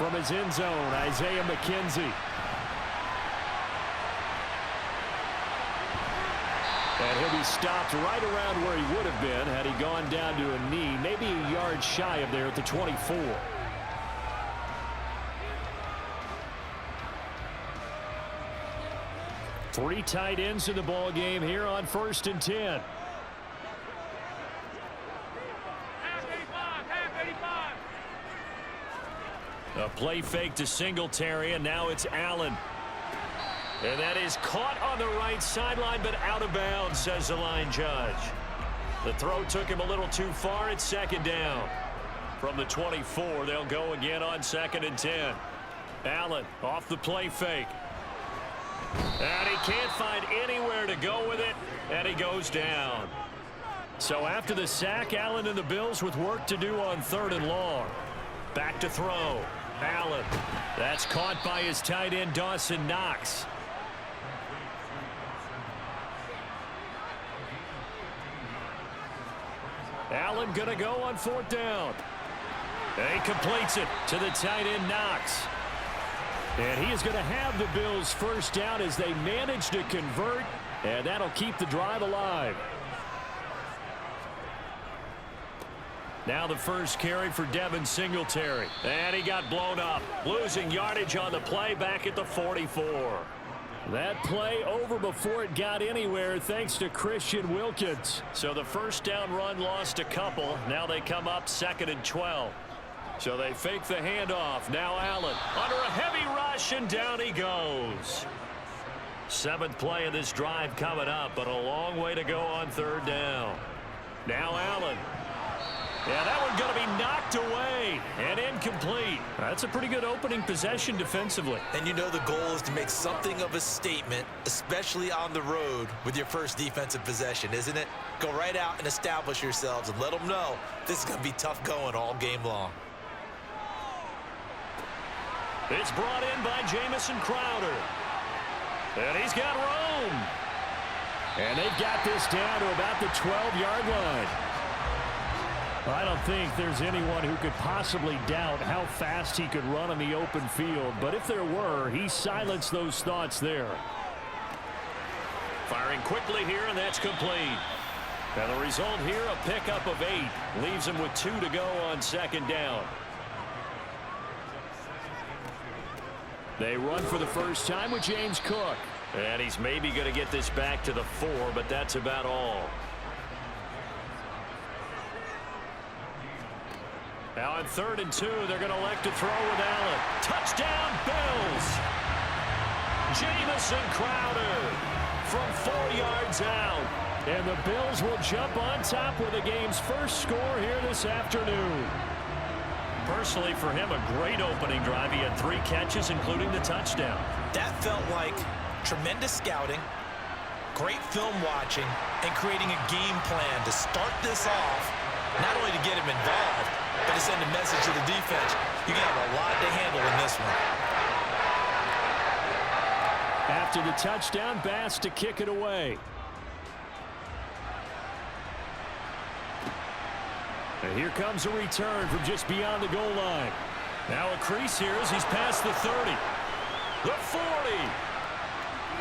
from his end zone, Isaiah McKenzie. And he'll be stopped right around where he would have been had he gone down to a knee, maybe a yard shy of there at the 24. Three tight ends in the ball game here on 1st and 10. A play fake to Singletary, and now it's Allen. And that is caught on the right sideline, but out of bounds, says the line judge. The throw took him a little too far. It's 2nd down. From the 24, they'll go again on 2nd and 10. Allen off the play fake. And he can't find anywhere to go with it, and he goes down. So after the sack, Allen and the Bills with work to do on 3rd and long. Back to throw. Allen. That's caught by his tight end, Dawson Knox. Allen going to go on 4th down. And he completes it to the tight end, Knox. And he is going to have the Bills' 1st down as they manage to convert, and that'll keep the drive alive. Now the first carry for Devin Singletary. And he got blown up, losing yardage on the play back at the 44. That play over before it got anywhere thanks to Christian Wilkins. So the 1st down run lost a couple. Now they come up 2nd and 12. So they fake the handoff. Now Allen under a heavy rush, and down he goes. 7th play of this drive coming up, but a long way to go on 3rd down. Now Allen. Yeah, that one's going to be knocked away and incomplete. That's a pretty good opening possession defensively. And you know the goal is to make something of a statement, especially on the road with your first defensive possession, isn't it? Go right out and establish yourselves and let them know this is going to be tough going all game long. It's brought in by Jamison Crowder. And he's got room. And they've got this down to about the 12-yard line. I don't think there's anyone who could possibly doubt how fast he could run on the open field. But if there were, he silenced those thoughts there. Firing quickly here, and that's complete. And the result here, a pickup of 8. Leaves him with 2 to go on 2nd down. They run for the first time with James Cook. And he's maybe going to get this back to the 4, but that's about all. Now on 3rd and 2, they're going to elect to throw with Allen. Touchdown, Bills! Jamison Crowder from 4 yards out. And the Bills will jump on top with the game's first score here this afternoon. Personally, for him, a great opening drive. He had 3 catches, including the touchdown. That felt like tremendous scouting, great film watching, and creating a game plan to start this off, not only to get him involved, but to send a message to the defense. You got a lot to handle in this one. After the touchdown, Bass to kick it away. And here comes a return from just beyond the goal line. Now a crease here as he's past the 30. The 40.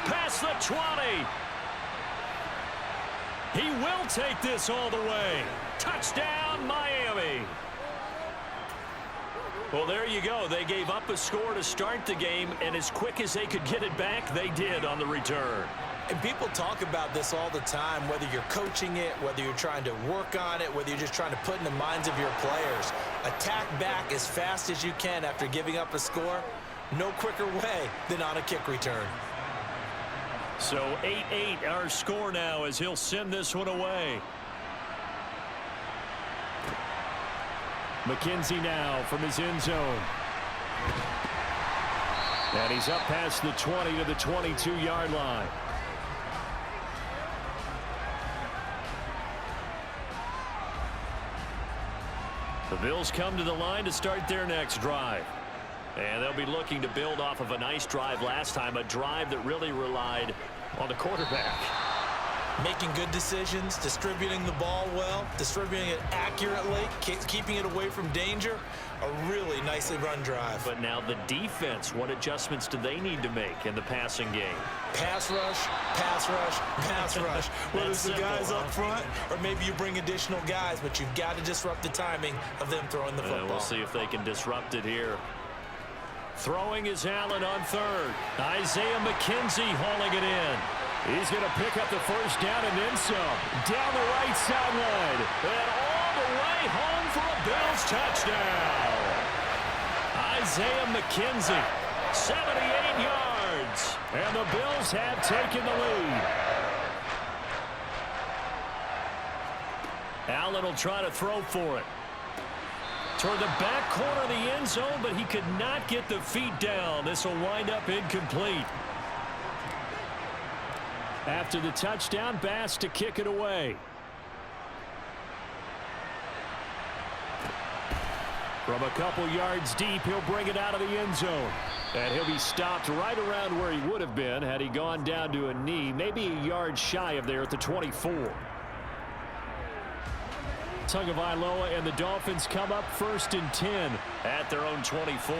Past the 20. He will take this all the way. Touchdown, Miami. Well, there you go. They gave up a score to start the game, and as quick as they could get it back, they did on the return. And people talk about this all the time, whether you're coaching it, whether you're trying to work on it, whether you're just trying to put in the minds of your players. Attack back as fast as you can after giving up a score. No quicker way than on a kick return. So 8-8 our score now as he'll send this one away. McKenzie now from his end zone. And he's up past the 20 to the 22-yard line. The Bills come to the line to start their next drive. And they'll be looking to build off of a nice drive last time, a drive that really relied on the quarterback. Making good decisions, distributing the ball well, distributing it accurately, keeping it away from danger. A really nicely run drive. But now the defense, what adjustments do they need to make in the passing game? Pass rush, pass rush, pass rush. Whether it's the guys up front or maybe you bring additional guys, but you've got to disrupt the timing of them throwing the football. We'll see if they can disrupt it here. Throwing is Allen on third. Isaiah McKenzie hauling it in. He's going to pick up the first down and then some. Down the right sideline. And all the way home for a Bills touchdown. Isaiah McKenzie, 78 yards. And the Bills have taken the lead. Allen will try to throw for it. Toward the back corner of the end zone, but he could not get the feet down. This will wind up incomplete. After the touchdown, Bass to kick it away. From a couple yards deep, he'll bring it out of the end zone. And he'll be stopped right around where he would have been had he gone down to a knee, maybe a yard shy of there at the 24. Tagovailoa and the Dolphins come up 1st and 10 at their own 24.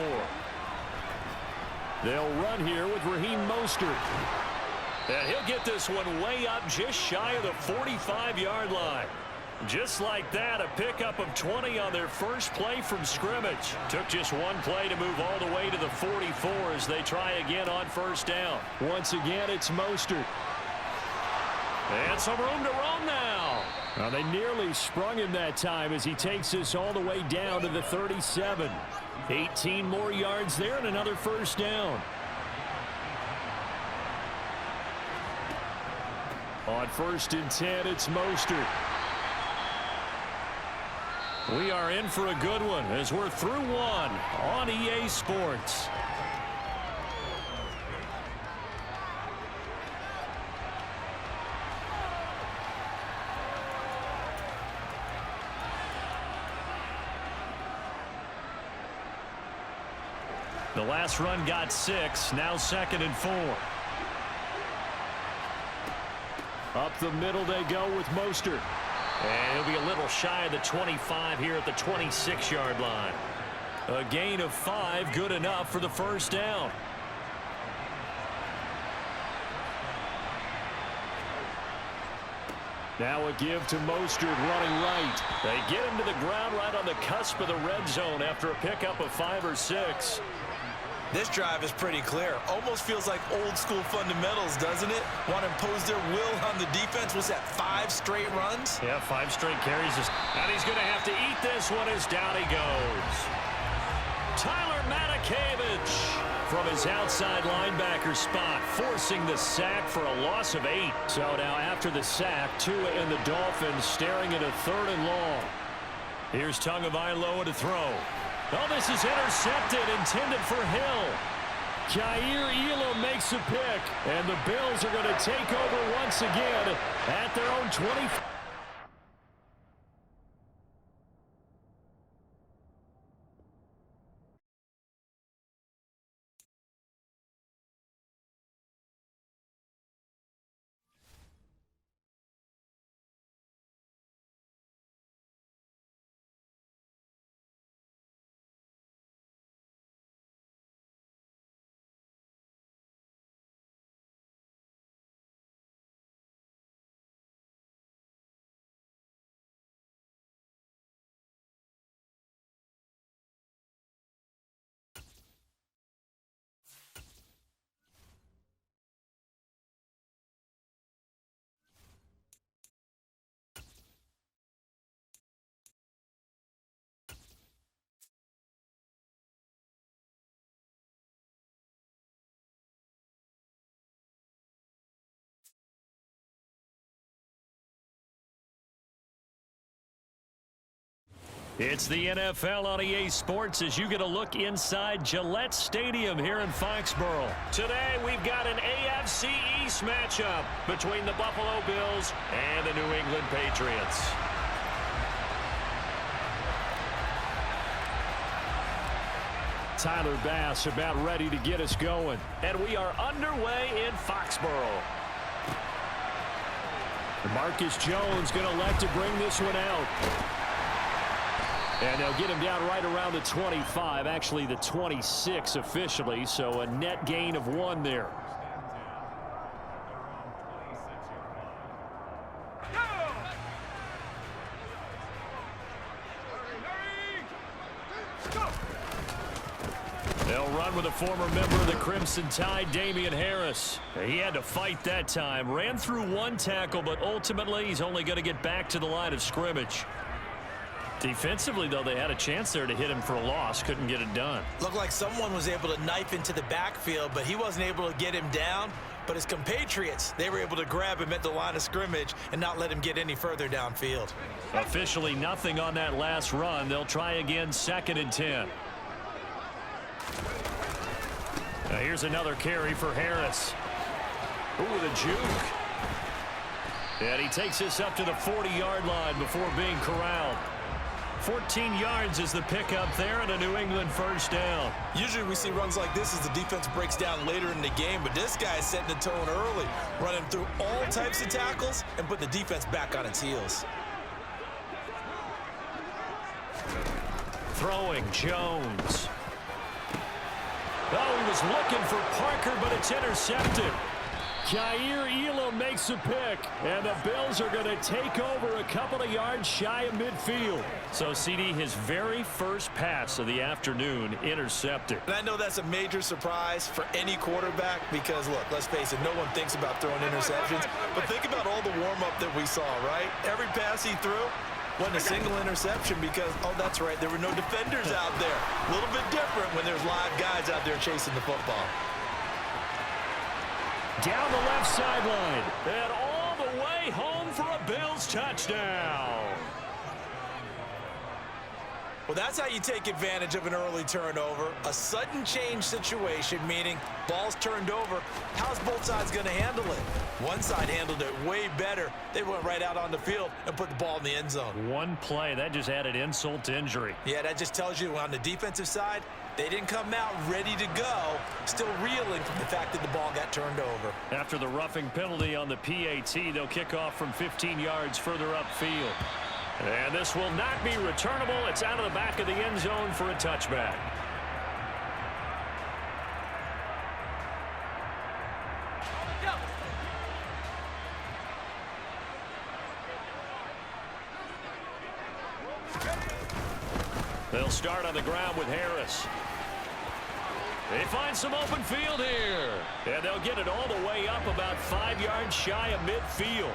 They'll run here with Raheem Mostert. And he'll get this one way up just shy of the 45-yard line. Just like that, a pickup of 20 on their first play from scrimmage. Took just one play to move all the way to the 44 as they try again on first down. Once again, it's Mostert. And some room to roam now. Well, they nearly sprung him that time as he takes this all the way down to the 37. 18 more yards there and another first down. On 1st and 10, it's Mostert. We are in for a good one as we're through one on EA Sports. The last run got 6, now 2nd and 4. Up the middle they go with Mostert. And he'll be a little shy of the 25 here at the 26-yard line. A gain of 5, good enough for the first down. Now a give to Mostert running right. They get him to the ground right on the cusp of the red zone after a pickup of 5 or 6. This drive is pretty clear. Almost feels like old school fundamentals, doesn't it? Want to impose their will on the defense. Was that 5 straight runs? Yeah, 5 straight carries. And he's going to have to eat this one as down he goes. Tyler Matakevich from his outside linebacker spot, forcing the sack for a loss of 8. So now after the sack, Tua and the Dolphins staring at a 3rd and long. Here's Tagovailoa to throw. Oh, this is intercepted, intended for Hill. Jair Elam makes a pick, and the Bills are going to take over once again at their own 20. It's the NFL on EA Sports as you get a look inside Gillette Stadium here in Foxborough. Today we've got an AFC East matchup between the Buffalo Bills and the New England Patriots. Tyler Bass about ready to get us going. And we are underway in Foxborough. Marcus Jones going to elect to bring this one out. And they'll get him down right around the 25, actually the 26 officially, so a net gain of 1 there. They'll run with a former member of the Crimson Tide, Damian Harris. He had to fight that time. Ran through 1 tackle, but ultimately he's only going to get back to the line of scrimmage. Defensively, though, they had a chance there to hit him for a loss. Couldn't get it done. Looked like someone was able to knife into the backfield, but he wasn't able to get him down. But his compatriots, they were able to grab him at the line of scrimmage and not let him get any further downfield. Officially nothing on that last run. They'll try again, 2nd and 10. Now here's another carry for Harris. Ooh, the juke. And he takes this up to the 40-yard line before being corralled. 14 yards is the pickup there, and a New England first down. Usually we see runs like this as the defense breaks down later in the game, but this guy is setting the tone early, running through all types of tackles and put the defense back on its heels. Throwing Jones. Oh, he was looking for Parker, but it's intercepted. Jair Elam makes a pick, and the Bills are going to take over a couple of yards shy of midfield. So, CD, his very first pass of the afternoon intercepted. And I know that's a major surprise for any quarterback because, look, let's face it, no one thinks about throwing interceptions. But think about all the warm-up that we saw, right? Every pass he threw wasn't a single interception because, oh, that's right, there were no defenders out there. A little bit different when there's live guys out there chasing the football. Down the left sideline, and all the way home for a Bills touchdown. Well, that's how you take advantage of an early turnover. A sudden change situation, meaning ball's turned over. How's both sides going to handle it? One side handled it way better. They went right out on the field and put the ball in the end zone. One play, that just added insult to injury. Yeah, that just tells you on the defensive side, they didn't come out ready to go, still reeling from the fact that the ball got turned over. After the roughing penalty on the PAT, they'll kick off from 15 yards further upfield. And this will not be returnable. It's out of the back of the end zone for a touchback. They'll start on the ground with Harris. They find some open field here. And they'll get it all the way up about 5 yards shy of midfield.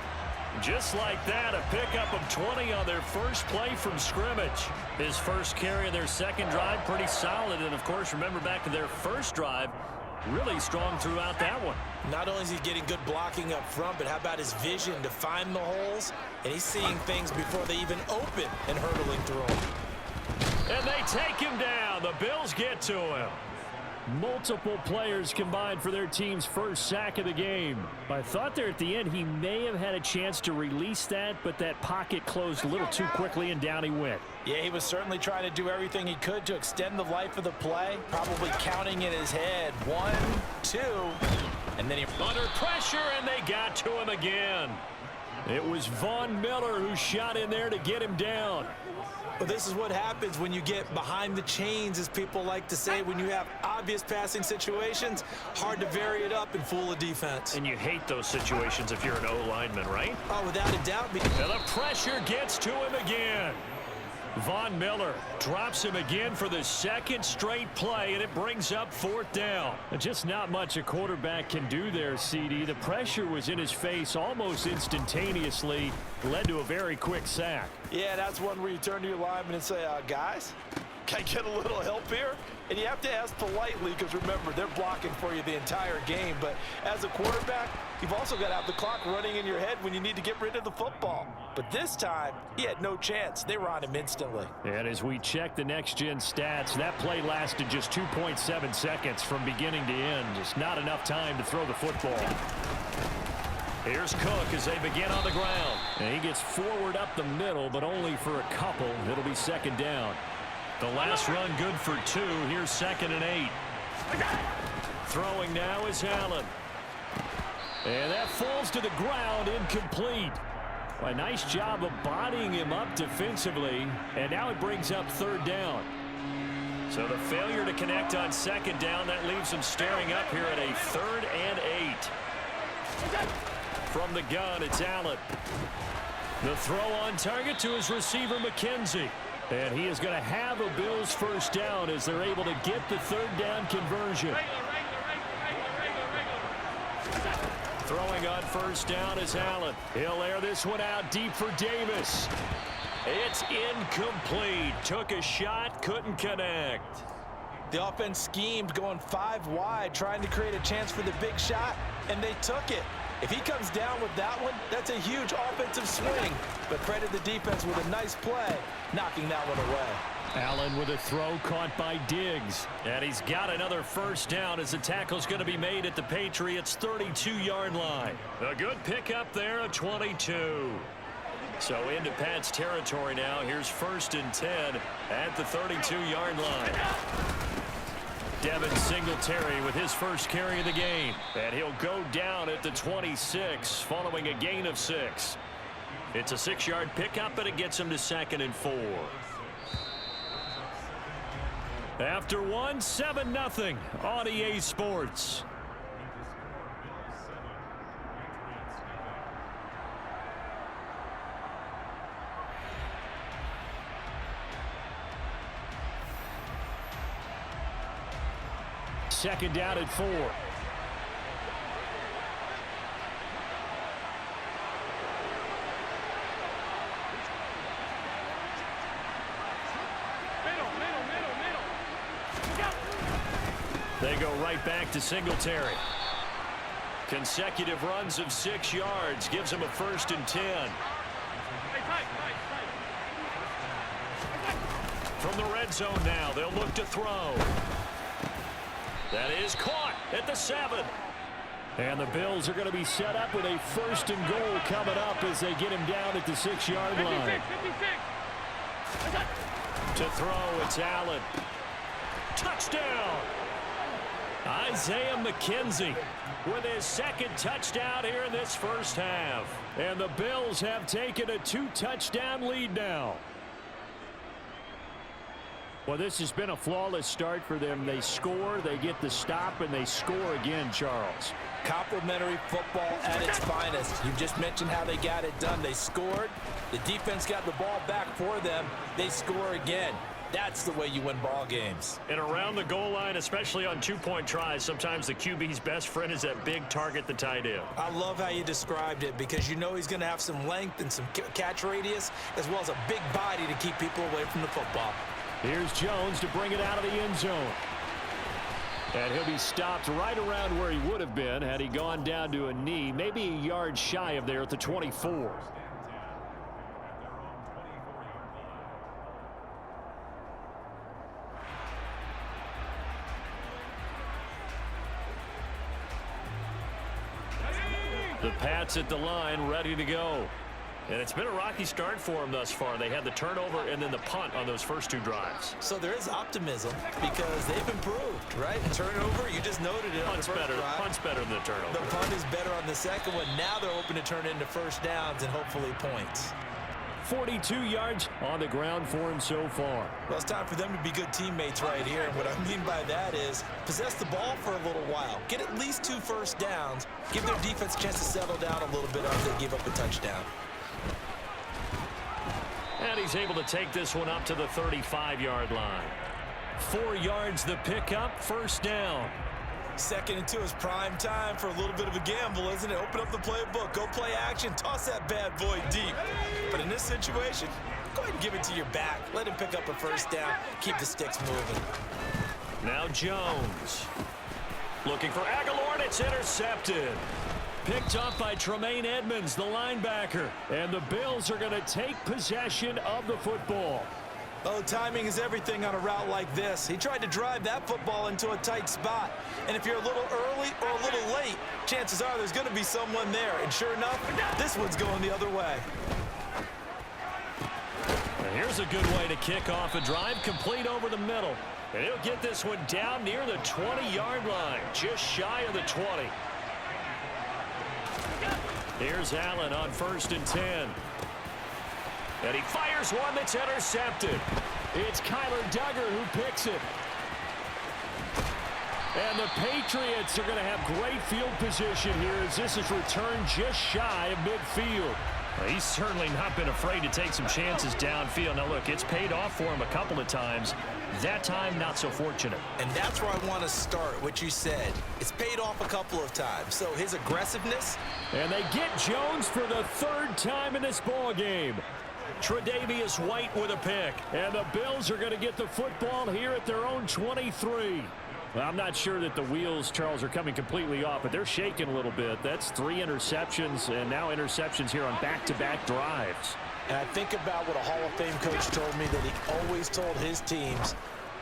Just like that, a pickup of 20 on their first play from scrimmage. His first carry of their second drive, pretty solid. And, of course, remember back to their first drive, really strong throughout that one. Not only is he getting good blocking up front, but how about his vision to find the holes? And he's seeing things before they even open and hurdling through them. And they take him down. The Bills get to him. Multiple players combined for their team's first sack of the game. I thought there at the end he may have had a chance to release that, but that pocket closed a little too quickly and down he went. Yeah, he was certainly trying to do everything he could to extend the life of the play, probably counting in his head 1, 2, and then he under pressure, and they got to him again. It was Von Miller who shot in there to get him down. But this is what happens when you get behind the chains, as people like to say. When you have obvious passing situations, hard to vary it up and fool a defense. And you hate those situations if you're an O-lineman, right? Oh, without a doubt. And the pressure gets to him again. Von Miller drops him again for the second straight play, and it brings up 4th down. Just not much a quarterback can do there, CD. The pressure was in his face almost instantaneously, led to a very quick sack. Yeah, that's one where you turn to your lineman and say, guys, can I get a little help here? And you have to ask politely because, remember, they're blocking for you the entire game. But as a quarterback, you've also got to have the clock running in your head when you need to get rid of the football. But this time, he had no chance. They were on him instantly. And as we check the next-gen stats, that play lasted just 2.7 seconds from beginning to end. Just not enough time to throw the football. Here's Cook as they begin on the ground. And he gets forward up the middle, but only for a couple. It'll be 2nd down. The last run good for 2. Here's 2nd and 8. Throwing now is Allen. And that falls to the ground, incomplete. Well, a nice job of bodying him up defensively, and now it brings up third down. So the failure to connect on second down, that leaves him staring up here at a 3rd and 8. From the gun, it's Allen. The throw on target to his receiver, McKenzie. And he is going to have a Bills first down as they're able to get the third down conversion. Throwing on first down is Allen. He'll air this one out deep for Davis. It's incomplete. Took a shot, couldn't connect. The offense schemed going 5 wide, trying to create a chance for the big shot, and they took it. If he comes down with that one, that's a huge offensive swing. But credit the defense with a nice play, knocking that one away. Allen with a throw caught by Diggs. And he's got another first down as the tackle's going to be made at the Patriots' 32-yard line. A good pickup there, a 22. So into Pat's territory now. Here's 1st and 10 at the 32-yard line. Devin Singletary with his first carry of the game. And he'll go down at the 26 following a gain of 6. It's a 6-yard pickup, and it gets him to 2nd and 4. After 1, 7-0 on EA Sports. Second down at 4. They go right back to Singletary. Consecutive runs of 6 yards gives him a 1st and 10. From the red zone now, they'll look to throw. That is caught at the 7. And the Bills are going to be set up with a 1st and goal coming up as they get him down at the 6-yard line. 56. To throw, it's Allen. Touchdown! Isaiah McKenzie with his 2nd touchdown here in this first half. And the Bills have taken a 2-touchdown lead now. Well, this has been a flawless start for them. They score, they get the stop, and they score again, Charles. Complimentary football at its finest. You just mentioned how they got it done. They scored. The defense got the ball back for them. They score again. That's the way you win ball games. And around the goal line, especially on 2-point tries, sometimes the QB's best friend is that big target, the tight end. I love how you described it because you know he's going to have some length and some catch radius as well as a big body to keep people away from the football. Here's Jones to bring it out of the end zone. And he'll be stopped right around where he would have been had he gone down to a knee, maybe a yard shy of there at the 24. The Pats at the line, ready to go. And it's been a rocky start for them thus far. They had the turnover and then the punt on those first 2 drives. So there is optimism because they've improved, right? Turnover, you just noted it. Punt's better. Punt's better than the turnover. The punt is better on the second one. Now they're hoping to turn it into first downs and hopefully points. 42 yards on the ground for him so far. Well, it's time for them to be good teammates right here. And what I mean by that is possess the ball for a little while. Get at least 2 first downs. Give their defense a chance to settle down a little bit after they give up a touchdown. And he's able to take this one up to the 35-yard line. 4 yards the pickup, first down. 2nd and 2 is prime time for a little bit of a gamble, isn't it? Open up the playbook, go play action, toss that bad boy deep. But in this situation, go ahead and give it to your back. Let him pick up a first down, keep the sticks moving. Now Jones. Looking for Aguilar, and it's intercepted. Picked up by Tremaine Edmonds, the linebacker. And the Bills are going to take possession of the football. Oh, timing is everything on a route like this. He tried to drive that football into a tight spot. And if you're a little early or a little late, chances are there's going to be someone there. And sure enough, this one's going the other way. And here's a good way to kick off a drive, complete over the middle. And he'll get this one down near the 20-yard line, just shy of the 20. Here's Allen on 1st and 10. And he fires one that's intercepted. It's Kyler Duggar who picks it. And the Patriots are going to have great field position here as this is returned just shy of midfield. Well, he's certainly not been afraid to take some chances downfield. Now, look, it's paid off for him a couple of times. That time, not so fortunate. And that's where I want to start, what you said. It's paid off a couple of times. So his aggressiveness. And they get Jones for the 3rd time in this ball game. Tre'Davious White with a pick. And the Bills are going to get the football here at their own 23. Well, I'm not sure that the wheels, Charles, are coming completely off, but they're shaking a little bit. That's 3 interceptions, and now interceptions here on back-to-back drives. And I think about what a Hall of Fame coach told me, that he always told his teams,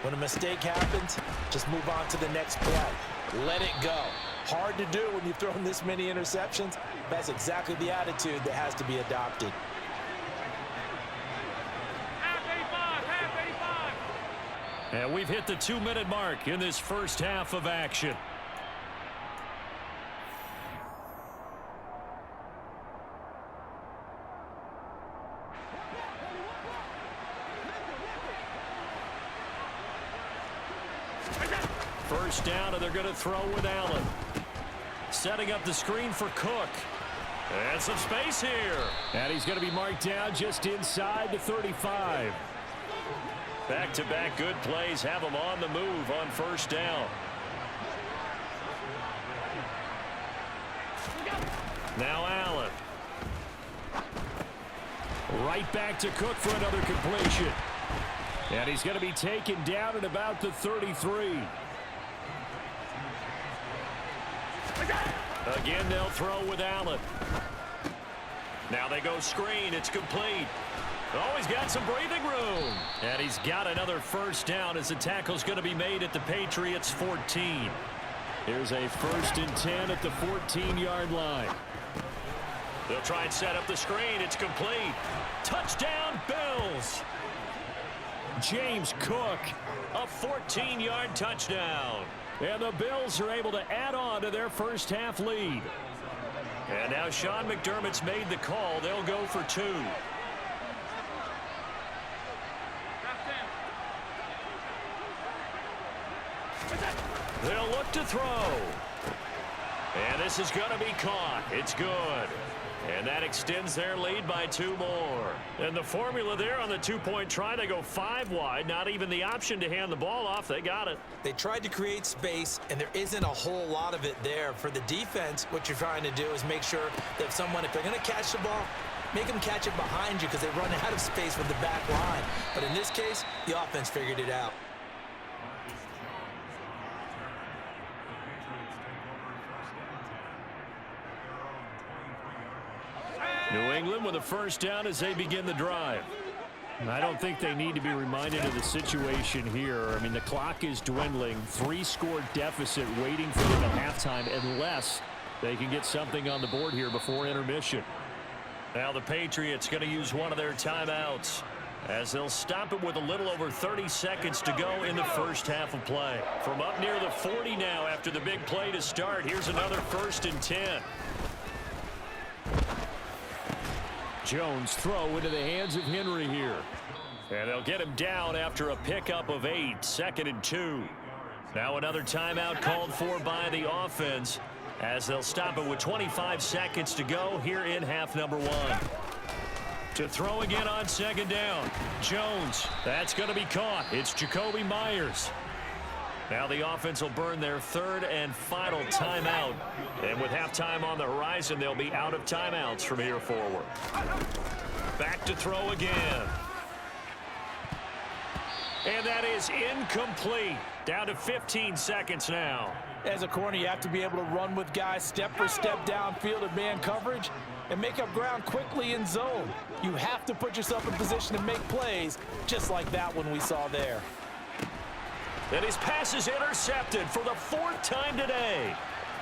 when a mistake happens, just move on to the next play. Let it go. Hard to do when you've thrown this many interceptions. That's exactly the attitude that has to be adopted. And we've hit the 2-minute mark in this first half of action. First down, and they're going to throw with Allen. Setting up the screen for Cook. And some space here. And he's going to be marked down just inside the 35. Back-to-back good plays have him on the move on first down. Now Allen. Right back to Cook for another completion. And he's going to be taken down at about the 33. Again, they'll throw with Allen. Now they go screen. It's complete. Oh, he's got some breathing room. And he's got another first down as the tackle's going to be made at the Patriots' 14. Here's a 1st and 10 at the 14-yard line. They'll try and set up the screen. It's complete. Touchdown, Bills. James Cook, a 14-yard touchdown. And the Bills are able to add on to their first half lead. And now Sean McDermott's made the call. They'll go for 2. They'll look to throw. And this is going to be caught. It's good. And that extends their lead by 2 more. And the formula there on the 2-point try, they go 5 wide. Not even the option to hand the ball off. They got it. They tried to create space, and there isn't a whole lot of it there. For the defense, what you're trying to do is make sure that if they're going to catch the ball, make them catch it behind you because they run out of space with the back line. But in this case, the offense figured it out. New England with a first down as they begin the drive. I don't think they need to be reminded of the situation here. I mean, the clock is dwindling. 3-score deficit waiting for them at halftime unless they can get something on the board here before intermission. Now the Patriots going to use one of their timeouts as they'll stop it with a little over 30 seconds to go in the first half of play. From up near the 40 now after the big play to start, here's another 1st and 10. Jones throw into the hands of Henry here. And they'll get him down after a pickup of 8, 2nd and 2. Now another timeout called for by the offense as they'll stop it with 25 seconds to go here in half number 1. To throw again on 2nd down. Jones, that's going to be caught. It's Jacoby Myers. Now the offense will burn their 3rd and final timeout. And with halftime on the horizon, they'll be out of timeouts from here forward. Back to throw again. And that is incomplete. Down to 15 seconds now. As a corner, you have to be able to run with guys step for step downfield in man coverage and make up ground quickly in zone. You have to put yourself in position to make plays, just like that one we saw there. And his pass is intercepted for the 4th time today.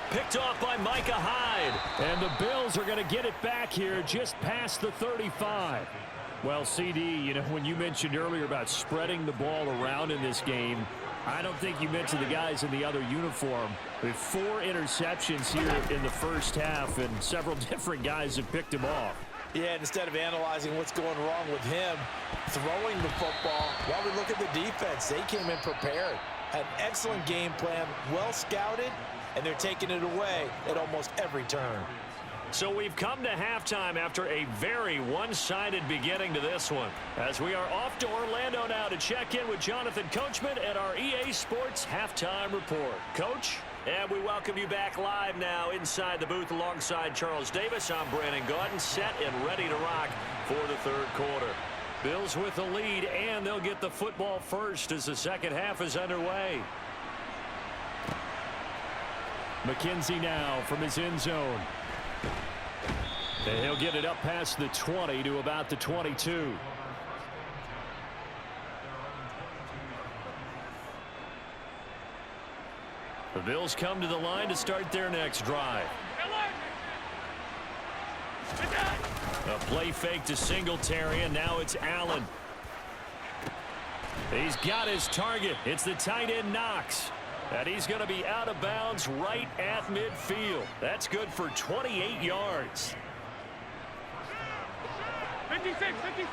Picked off by Micah Hyde. And the Bills are going to get it back here just past the 35. Well, CD, you know, when you mentioned earlier about spreading the ball around in this game, I don't think you mentioned the guys in the other uniform. We have 4 interceptions here in the first half, and several different guys have picked him off. Yeah, and instead of analyzing what's going wrong with him throwing the football, while we look at the defense, they came in prepared. Had an excellent game plan, well scouted, and they're taking it away at almost every turn. So we've come to halftime after a very one-sided beginning to this one. As we are off to Orlando now to check in with Jonathan Coachman at our EA Sports Halftime Report. Coach? And we welcome you back live now inside the booth alongside Charles Davis. I'm Brandon Gaudin, set and ready to rock for the third quarter. Bills with the lead, and they'll get the football first as the second half is underway. McKenzie now from his end zone. And he'll get it up past the 20 to about the 22. The Bills come to the line to start their next drive. A play fake to Singletary, and now it's Allen. He's got his target. It's the tight end Knox. And he's going to be out of bounds right at midfield. That's good for 28 yards. 56, 56.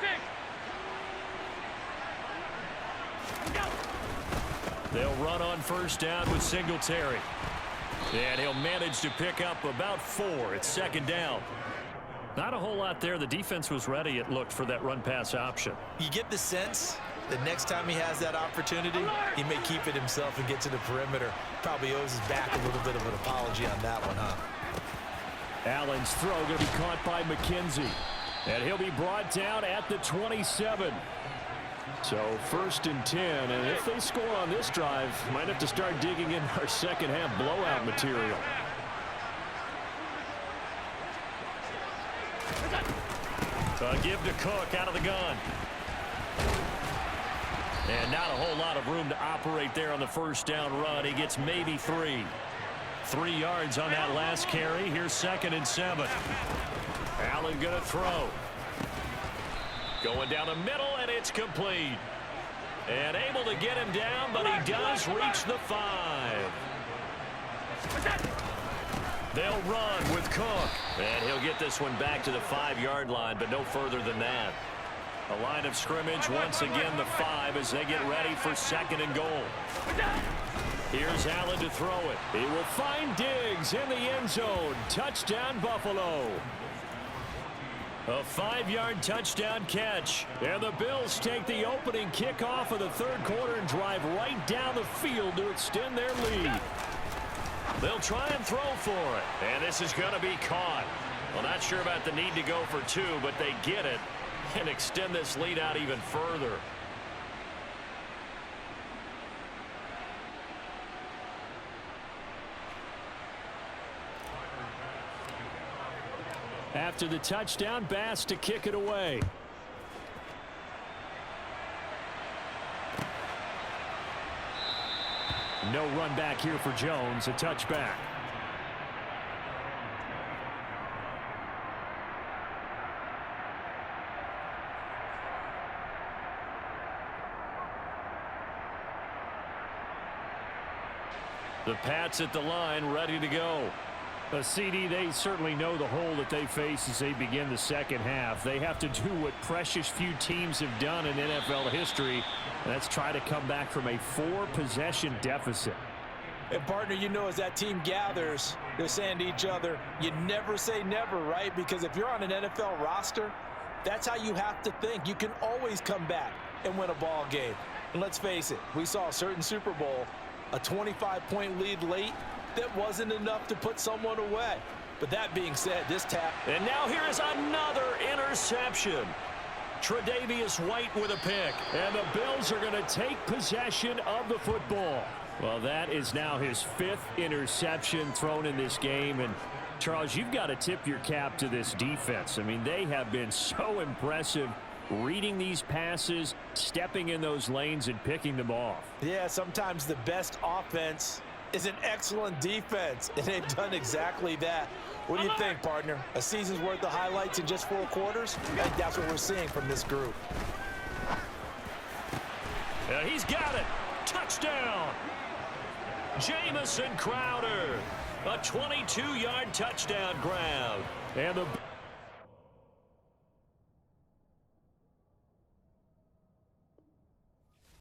They'll run on first down with Singletary. And he'll manage to pick up about 4. It's second down. Not a whole lot there. The defense was ready, it looked, for that run-pass option. You get the sense that next time he has that opportunity, he may keep it himself and get to the perimeter. Probably owes his back a little bit of an apology on that one, huh? Allen's throw going to be caught by McKenzie. And he'll be brought down at the 27. So 1st and 10. And if they score on this drive, might have to start digging in our second half blowout material. Give to Cook out of the gun. And not a whole lot of room to operate there on the first down run. He gets maybe 3. 3 yards on that last carry. Here's 2nd and 7. Allen going to throw. Going down the middle, and it's complete. And able to get him down, but he does reach the 5. They'll run with Cook. And he'll get this one back to the 5-yard line, but no further than that. A line of scrimmage, once again the 5 as they get ready for 2nd and goal. Here's Allen to throw it. He will find Diggs in the end zone. Touchdown, Buffalo. A 5-yard touchdown catch. And the Bills take the opening kickoff of the third quarter and drive right down the field to extend their lead. They'll try and throw for it. And this is going to be caught. Well, not sure about the need to go for 2, but they get it and extend this lead out even further. After the touchdown, Bass to kick it away. No run back here for Jones. A touchback. The Pats at the line, ready to go. CD, they certainly know the hole that they face as they begin the second half. They have to do what precious few teams have done in NFL history. That's try to come back from a 4-possession deficit. And, partner, you know, as that team gathers, they're saying to each other, you never say never, right? Because if you're on an NFL roster, that's how you have to think. You can always come back and win a ball game. And let's face it, we saw a certain Super Bowl, a 25-point lead late, that wasn't enough to put someone away. But that being said, this tap. And now here is another interception. Tre'Davious White with a pick. And the Bills are going to take possession of the football. Well, that is now his 5th interception thrown in this game. And, Charles, you've got to tip your cap to this defense. I mean, they have been so impressive reading these passes, stepping in those lanes, and picking them off. Yeah, sometimes the best offense is an excellent defense, and they've done exactly that. What do you think, partner? A season's worth of highlights in just 4 quarters? I think that's what we're seeing from this group. He's got it. Touchdown! Jamison Crowder. A 22-yard touchdown grab. And the